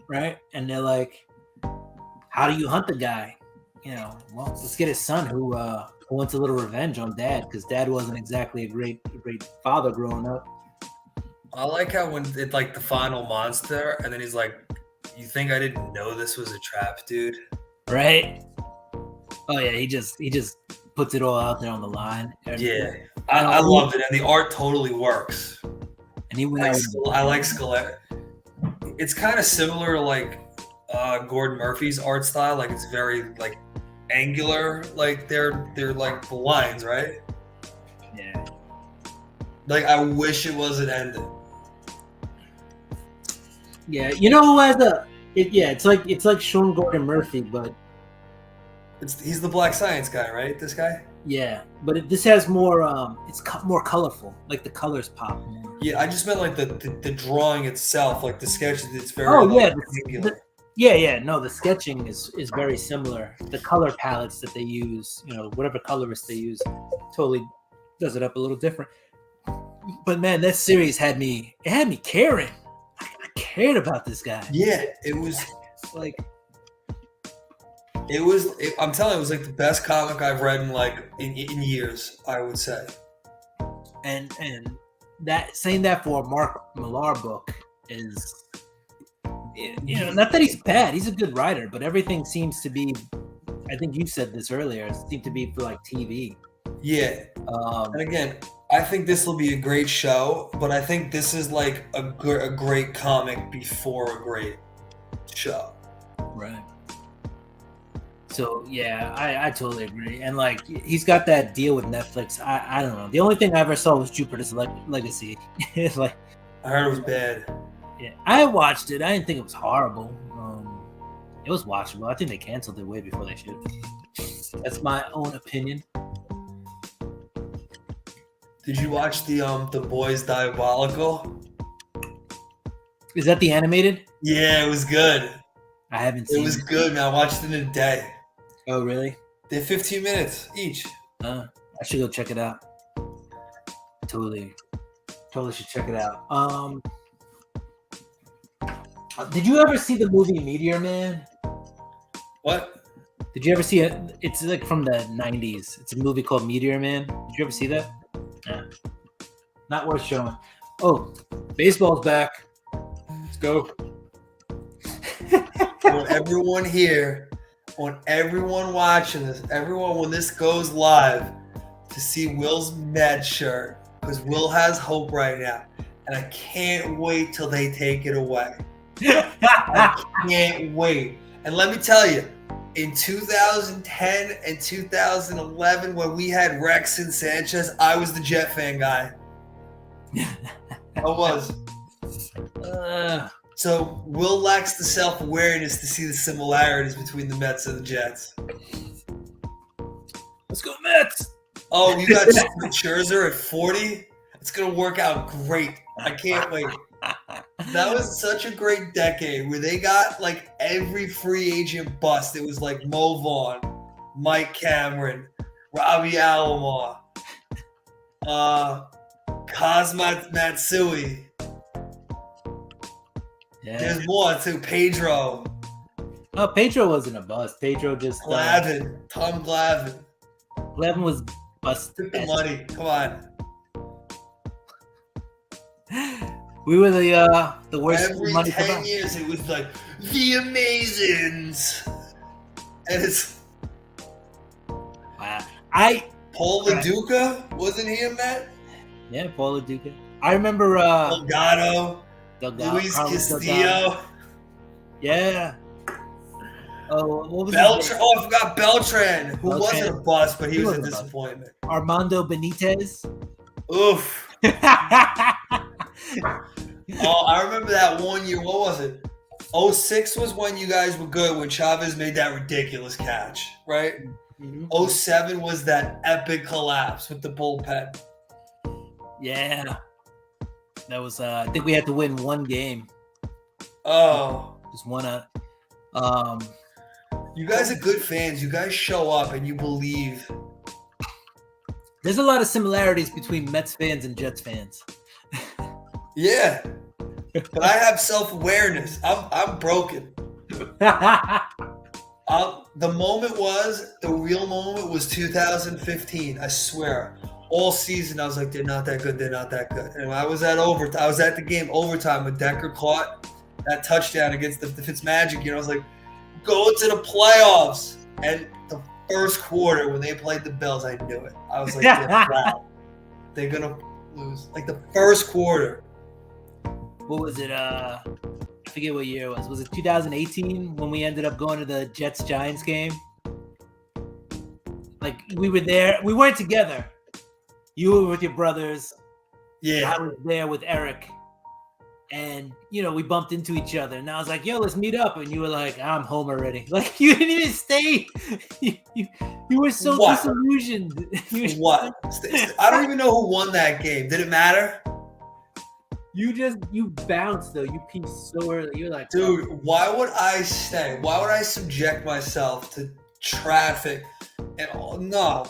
right? And they're like, how do you hunt the guy? You know, well, let's get his son who wants a little revenge on dad, because dad wasn't exactly a great father growing up. I like how when it's like the final monster, and then he's like, you think I didn't know this was a trap, dude? Right? Oh yeah, he just puts it all out there on the line. Yeah, I loved it, and the art totally works. And he went I like Scalera. It's kind of similar to like Gordon Murphy's art style. Like it's very like angular. Like they're like the lines, right? Yeah. Like I wish it wasn't ended. Yeah, you know who has it's like Sean Gordon Murphy, but he's the Black Science guy, right? This guy. Yeah, but this has more. It's more colorful. Like the colors pop more. Yeah, I just meant like the drawing itself, like the sketch. It's very. Oh yeah, no, the sketching is very similar. The color palettes that they use, you know, whatever colorist they use, totally does it up a little different. But man, that series had me caring. I cared about this guy. Yeah, it was like. I'm telling you, it was like the best comic I've read in years, I would say. And that saying that for a Mark Millar book is, you know, not that he's bad. He's a good writer, but everything seems to be. I think you said this earlier. It seemed to be for like TV. Yeah. And again, I think this will be a great show, but I think this is like a great comic before a great show. Right. So yeah, I totally agree. And like he's got that deal with Netflix. I don't know. The only thing I ever saw was Jupiter's Legacy. It's like I heard it was bad. Yeah, I watched it. I didn't think it was horrible. It was watchable. I think they canceled it way before they should. That's my own opinion. Did you watch the Boys Diabolical? Is that the animated? Yeah, it was good. I haven't seen it. It was good, man. I watched it in a day. Oh, really? They're 15 minutes each. I should go check it out. Totally should check it out. Did you ever see the movie Meteor Man? What? Did you ever see it? It's like from the 90s. It's a movie called Meteor Man. Did you ever see that? Yeah. Not worth showing. Oh, baseball's back. Let's go. I want everyone here, I want everyone watching this, everyone when this goes live, to see Will's Mets shirt, because Will has hope right now, and I can't wait till they take it away. I can't wait. And let me tell you, in 2010 and 2011, when we had Rex and Sanchez, I was the Jet fan guy. I was. So Will lacks the self-awareness to see the similarities between the Mets and the Jets. Let's go Mets! Oh, you got Scherzer at 40? It's going to work out great. I can't wait. That was such a great decade where they got like every free agent bust. It was like Mo Vaughn, Mike Cameron, Robbie Alomar, Cosmo Matsui. Yeah. There's more too. Pedro. Oh, Pedro wasn't a bust. Pedro just Glavine. Tom Glavine. Glavine was busted. Took the money. Come on. We were the worst Every money 10 years, it was like the Amazons, and it's Wow. Paul LaDuca, wasn't he in that? Yeah, Paul LaDuca. I remember Delgado, Luis Carlos Castillo. Delgado. Yeah. Oh, what was Beltran? Oh, I forgot Beltran, who wasn't a bust, but he was a disappointment. Armando Benitez. Oof. Oh, I remember that one year. What was it? 06 was when you guys were good, when Chavez made that ridiculous catch, right? Mm-hmm. 07 was that epic collapse with the bullpen. Yeah. That was, I think we had to win one game. Oh. Just one out. You guys are good fans. You guys show up and you believe. There's a lot of similarities between Mets fans and Jets fans. Yeah. But I have self-awareness. I'm broken. The real moment was 2015. I swear. All season, I was like, they're not that good. They're not that good. And I was at the game overtime when Decker caught that touchdown against the Fitzmagic. I was like, go to the playoffs. And the first quarter, when they played the Bills, I knew it. I was like, wow, they're going to lose. Like the first quarter. What was it? I forget what year it was. Was it 2018 when we ended up going to the Jets-Giants game? Like, we were there. We weren't together. You were with your brothers. Yeah. I was there with Eric. And, we bumped into each other. And I was like, yo, let's meet up. And you were like, I'm home already. Like, you didn't even stay. You were so disillusioned. What? I don't even know who won that game. Did it matter? You bounced, though. You peaked so early. You're like, dude, why would I stay? Why would I subject myself to traffic? And no.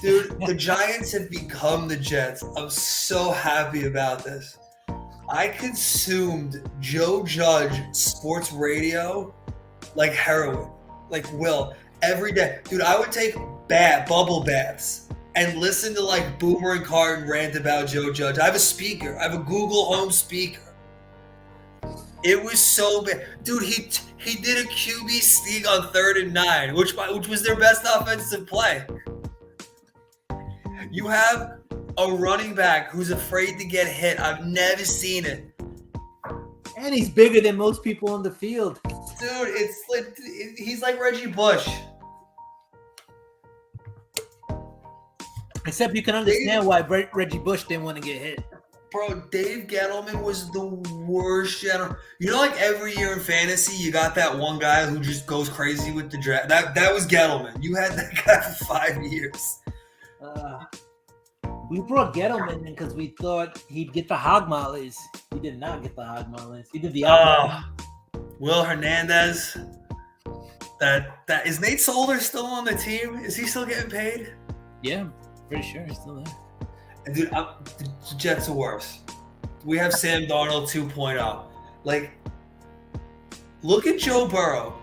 Dude, the Giants have become the Jets. I'm so happy about this. I consumed Joe Judge sports radio like heroin, like Will, every day. Dude, I would take bubble baths and listen to like Boomer and Carton rant about Joe Judge. I have a speaker. I have a Google Home speaker. It was so bad. Dude, he did a QB sneak on 3rd and 9, which was their best offensive play. You have a running back who's afraid to get hit. I've never seen it. And he's bigger than most people on the field. Dude, it's like he's like Reggie Bush. Except you can understand why Reggie Bush didn't want to get hit. Bro, Dave Gettleman was the worst general. Like every year in fantasy, you got that one guy who just goes crazy with the draft. That was Gettleman. You had that guy for 5 years. We brought Gettleman in because we thought he'd get the hog mollies. He did not get the hog mollies. He did the Will Hernandez. That is Nate Solder still on the team? Is he still getting paid? Yeah, pretty sure he's still there. And dude, the Jets are worse. We have Sam Darnold 2.0. Like, look at Joe Burrow.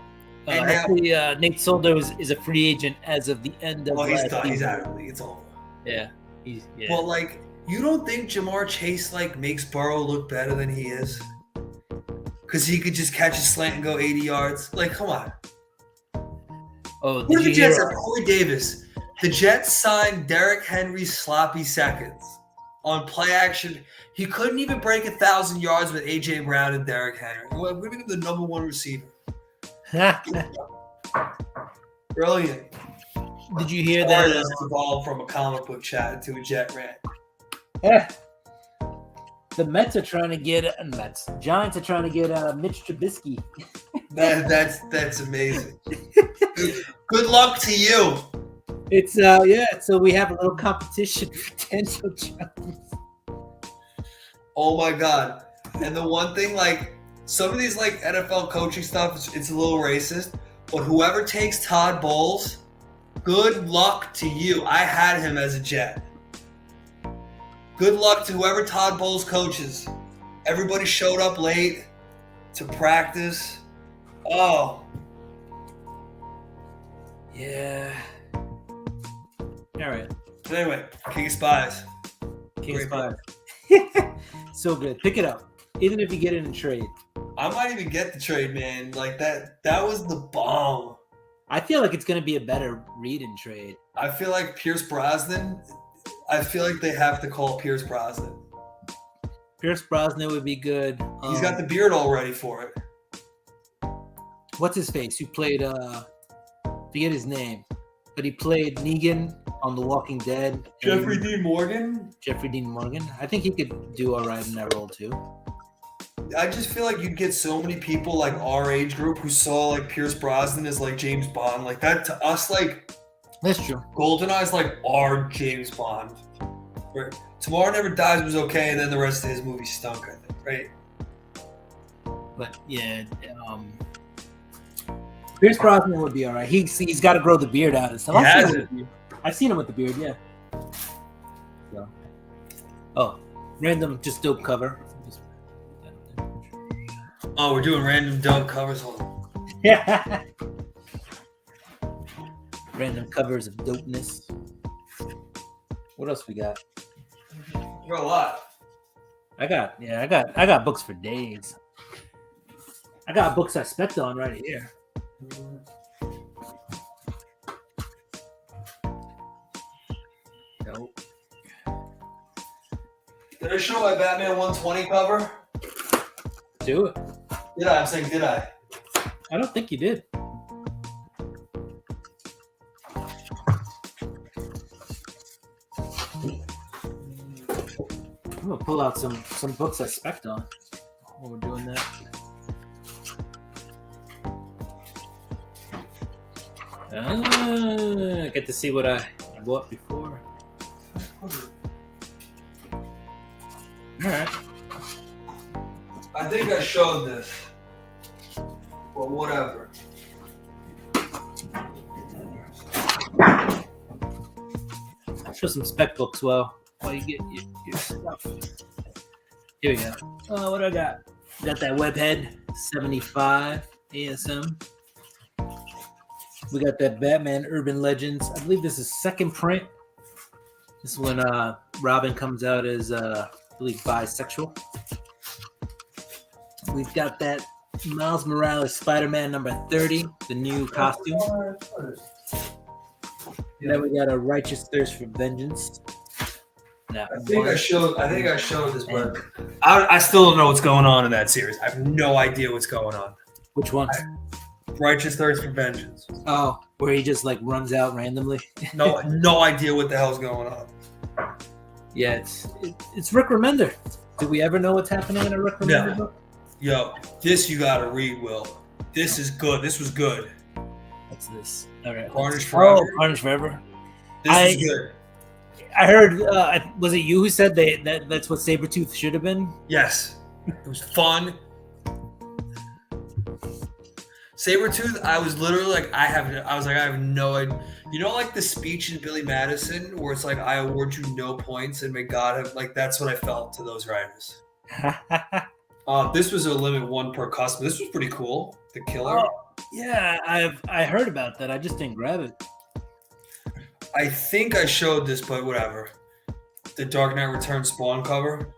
Actually, Nate Solder is a free agent as of the end of he's done. He's out of the league. It's over. Yeah. But like, you don't think Jamar Chase like makes Burrow look better than he is? Because he could just catch a slant and go 80 yards. Like, come on. Oh, what did the Jets have? Corey Davis. The Jets signed Derrick Henry's sloppy seconds on play action. He couldn't even break 1,000 yards with A.J. Brown and Derrick Henry. We're going to be the number one receiver. Brilliant. Did you hear that? Evolved from a comic book chat to a Jet rant. Yeah. The Mets are trying to get Giants are trying to get Mitch Trubisky. That's amazing. Good luck to you. It's so we have a little competition for potential jobs. Oh my god. And the one thing, like, some of these like NFL coaching stuff, it's a little racist, but whoever takes Todd Bowles, good luck to you. I had him as a Jet. Good luck to whoever Todd Bowles coaches. Everybody showed up late to practice. Oh. Yeah. All right. Anyway, King of Spies. King of Spies. So good. Pick it up, even if you get it in trade. I might even get the trade, man. Like that was the bomb. I feel like it's going to be a better read in trade. I feel like Pierce Brosnan. I feel like they have to call Pierce Brosnan. Pierce Brosnan would be good. He's got the beard all ready for it. What's his face? Who played? Forget his name, but he played Negan on The Walking Dead. Jeffrey Dean Morgan. Jeffrey Dean Morgan. I think he could do all right in that role too. I just feel like you'd get so many people like our age group who saw like Pierce Brosnan as like James Bond. Like that to us, like that's true. GoldenEye's like our James Bond. Right? Tomorrow Never Dies was okay, and then the rest of his movie stunk. I think, right? But yeah, Pierce Brosnan would be all right. He's got to grow the beard out and stuff. I've seen him with the beard, yeah. So. Oh, random, just dope cover. Oh, we're doing random dope covers. Hold on. Yeah. Random covers of dopeness. What else we got? We got a lot. I got books for days. I got books I spec on right here. Nope. Did I show my Batman 120 cover? Do it. Did I? I'm saying, did I? I don't think you did. I'm gonna pull out some books I spec'd on while we're doing that. I get to see what I bought before. Alright. I think I showed this. Well, whatever. I'll show some spec books while you get your stuff. Here we go. Oh, what do I got? Got that Webhead 75 ASM. We got that Batman Urban Legends. I believe this is second print. This is when Robin comes out as I believe bisexual. We've got that Miles Morales Spider-Man number 30, the new costume. Yeah. Then we got a Righteous Thirst for Vengeance. I think I showed this, but I still don't know what's going on in that series. I have no idea what's going on. Which one? Righteous Thirst for Vengeance. Oh, where he just like runs out randomly. No idea what the hell's going on. Yeah, it's Rick Remender. Do we ever know what's happening in a Rick Remender book? Yo, this you gotta read, Will. This is good. This was good. What's this? All right. Carnage Forever. Oh, Carnage Forever. This is good. I heard. Was it you who said that's what Sabretooth should have been? Yes. It was fun. Sabretooth, I was literally like, I have no idea. You know, like the speech in Billy Madison where it's like, I award you no points and may God have, like, that's what I felt to those writers. This was a limit one per customer. This was pretty cool. The Killer. Oh, yeah, I heard about that. I just didn't grab it. I think I showed this, but whatever. The Dark Knight Returns Spawn cover.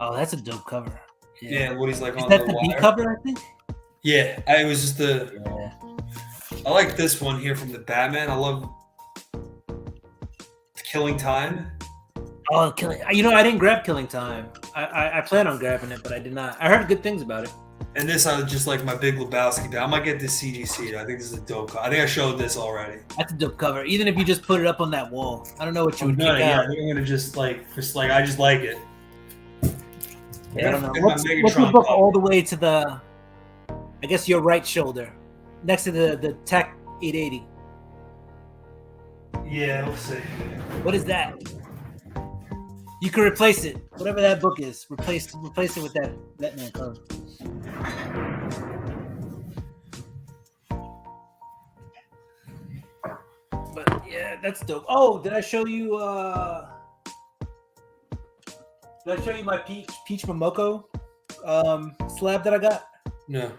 Oh, that's a dope cover. Yeah, what he's like Is on that the wire. B cover, I think? Yeah, it was just the... Yeah. I like this one here from the Batman. I love Killing Time. Oh, You know, I didn't grab Killing Time. I plan on grabbing it, but I did not. I heard good things about it. And this, I was just like my Big Lebowski. I might get this CGC. I think this is a dope cover. I think I showed this already. That's a dope cover. Even if you just put it up on that wall. I don't know what you would kick out. Yeah, I think I'm going to just like, I just like it. Yeah, I don't know. What's your book all the way to the, I guess your right shoulder, next to the Tech 880? Yeah, we'll see. What is that? You can replace it. Whatever that book is, replace it with that Batman cover. But yeah, that's dope. Oh, did I show you? Did I show you my Peach Momoko slab that I got? No.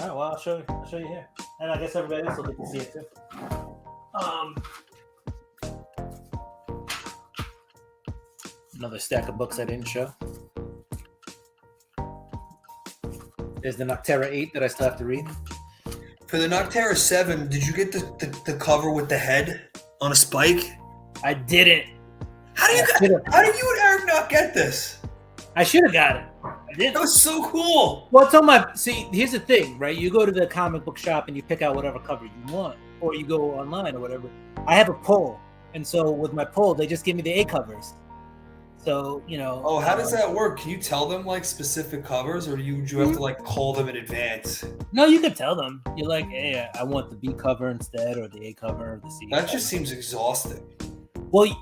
All right, well, I'll show you here, and I guess everybody else will get to see it too. Another stack of books I didn't show. There's the Noctera 8 that I still have to read. For the Noctera 7, did you get the cover with the head on a spike? I didn't. How do you and Eric not get this? I should have got it. I didn't. That was so cool. Well, it's on my... See, here's the thing, right? You go to the comic book shop and you pick out whatever cover you want. Or you go online or whatever. I have a pull. And so with my pull, they just give me the A covers. So, you know... Oh, how does that work? Can you tell them, like, specific covers? Or do you have to, like, call them in advance? No, you can tell them. You're like, hey, I want the B cover instead, or the A cover, or the C cover. That just seems exhausting. Well,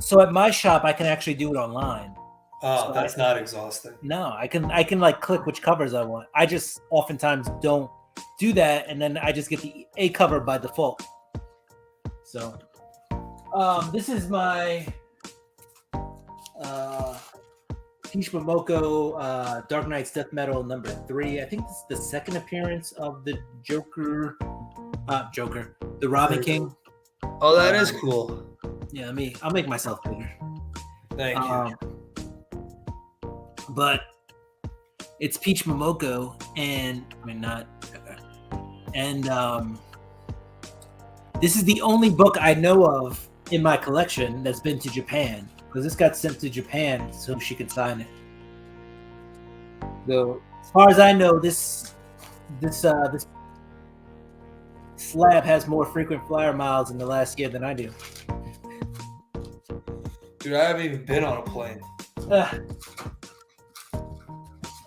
so at my shop, I can actually do it online. Oh, So that's not exhausting. No, I can like click which covers I want. I just oftentimes don't do that, and then I just get the A cover by default. So, this is my Peach Momoko Dark Knight's Death Metal number 3. I think this is the second appearance of the the Robin King. Oh, that is cool. Yeah, I'll make myself bigger. Thank you. But it's Peach Momoko, and this is the only book I know of in my collection that's been to Japan, because this got sent to Japan so she could sign it. So as far as I know, this slab has more frequent flyer miles in the last year than I do. Dude, I haven't even been on a plane.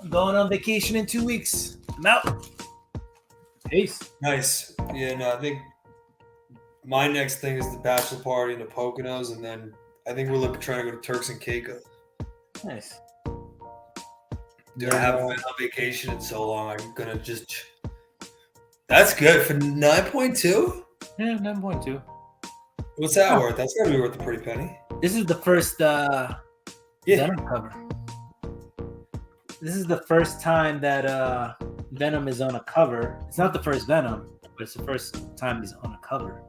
I'm going on vacation in 2 weeks. I'm out. Peace. Nice. Yeah, no, I think my next thing is the bachelor party in the Poconos, and then I think we're trying to go to Turks and Caicos. Nice. Dude, I haven't been on vacation in so long. I'm gonna just... That's good. For 9.2? Yeah, 9.2. What's that worth? That's gotta be worth a pretty penny. This is the first Venom cover. This is the first time that Venom is on a cover. It's not the first Venom, but it's the first time he's on a cover.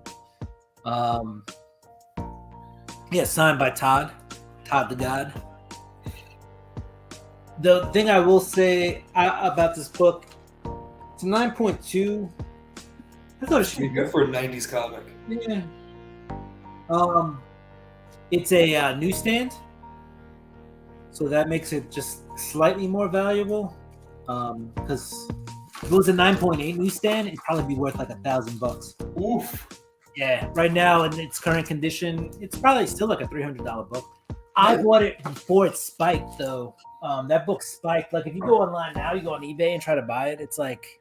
Yeah, signed by Todd the God. The thing I will say about this book, it's a 9.2. I thought it should be good for a 90s comic. Yeah. It's a newsstand, so that makes it just slightly more valuable. Because if it was a 9.8 newsstand, it'd probably be worth like $1,000. Oof. Yeah. Right now, in its current condition, it's probably still like a $300 book. I bought it before it spiked, though. That book spiked. Like if you go online now, you go on eBay and try to buy it, it's like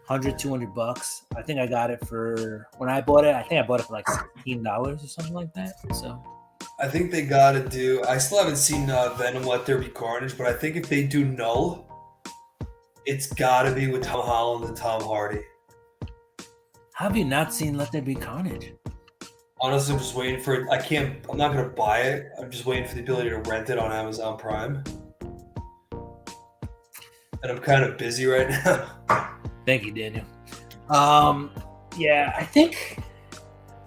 $100-$200. I think I got it for when I bought it. I think I bought it for like $16 or something like that. So I think they gotta do. I still haven't seen Venom Let There Be Carnage, but I think if they do Null, it's gotta be with Tom Holland and Tom Hardy. How have you not seen Let There Be Carnage? Honestly, I'm just waiting for it. I'm not gonna buy it. I'm just waiting for the ability to rent it on Amazon Prime. And I'm kind of busy right now. Thank you, Daniel. Yeah, I'm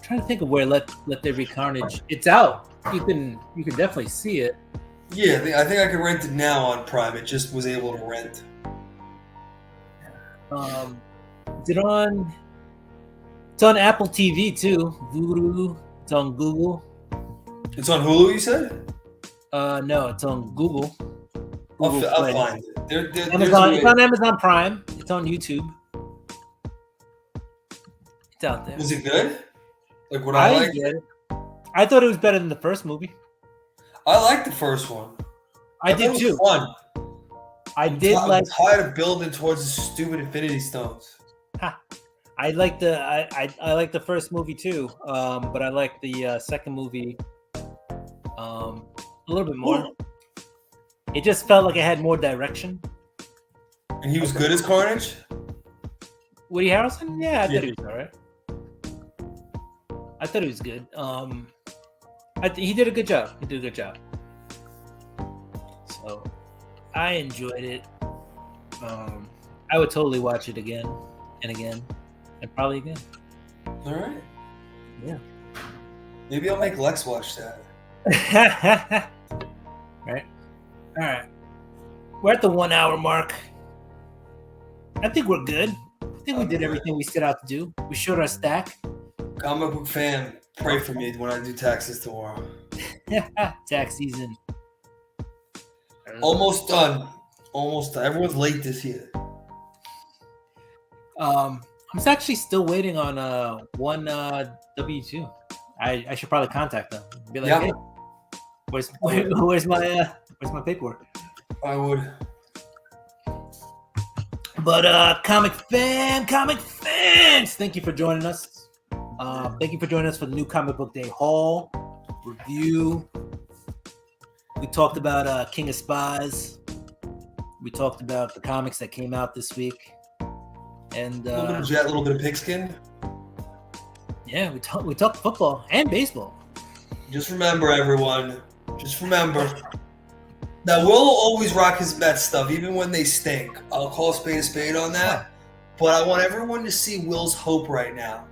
trying to think of where Let There Be Carnage. It's out. You can definitely see it. Yeah, I think I can rent it now on Prime. It just was able to rent. Is it on? It's on Apple TV too. Voodoo. It's on Google. It's on Hulu, you said? No, it's on Google. I'll find it. It's on Amazon Prime. It's on YouTube. It's out there. Was it good? Like what I liked? I thought it was better than the first movie. I liked the first one. I did too. Fun. I'm tired of building towards the stupid Infinity Stones. I like the first movie too, but I like the second movie a little bit more. It just felt like it had more direction. And he was good as Carnage? Woody Harrelson? Yeah, I thought he was all right. I thought he was good. He did a good job. So I enjoyed it. I would totally watch it again and again and probably again. All right. Yeah. Maybe I'll make Lex watch that. Right? All right. We're at the 1 hour mark. I think we're good. I think we did everything we set out to do. We showed our stack. Comic book fan, pray for me when I do taxes tomorrow. Tax season. Almost done. Almost done. Everyone's late this year. I'm actually still waiting on one W-2. I should probably contact them. Be like, hey, where's my paperwork? I would. But comic fans, thank you for joining us. Thank you for joining us for the new Comic Book Day haul review. We talked about King of Spies. We talked about the comics that came out this week. And a little bit of Jet, a little bit of Pigskin. Yeah, we talked football and baseball. Just remember, everyone. Just remember. Now, Will will always rock his Mets stuff, even when they stink. I'll call a spade on that. But I want everyone to see Will's hope right now.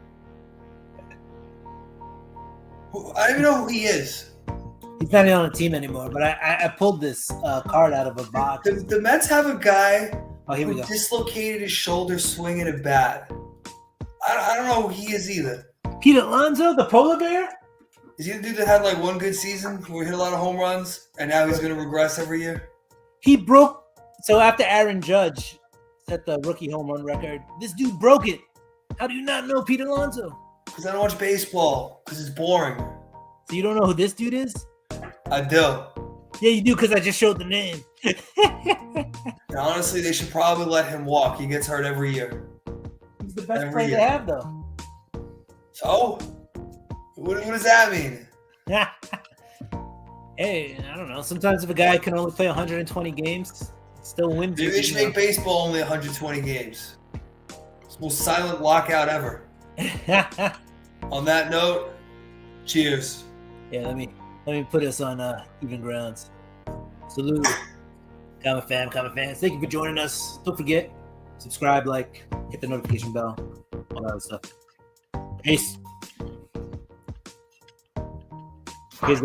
I don't even know who he is. He's not on the team anymore, but I pulled this card out of a box. The Mets have a guy who dislocated his shoulder swinging a bat. I don't know who he is either. Pete Alonso, the polar bear? Is he the dude that had like one good season where he hit a lot of home runs and now he's going to regress every year? He broke. So after Aaron Judge set the rookie home run record, this dude broke it. How do you not know Pete Alonso? Because I don't watch baseball. Because it's boring. So you don't know who this dude is? I do. Yeah, you do because I just showed the name. And honestly, they should probably let him walk. He gets hurt every year. He's the best player they have, though. So? What does that mean? Hey, I don't know. Sometimes if a guy can only play 120 games, still wins. Maybe they should make baseball only 120 games. It's the most silent lockout ever. On that note, cheers. Yeah, let me put us on even grounds. Salute, comic fans. Thank you for joining us. Don't forget, subscribe, like, hit the notification bell, all that other stuff. Peace. Here's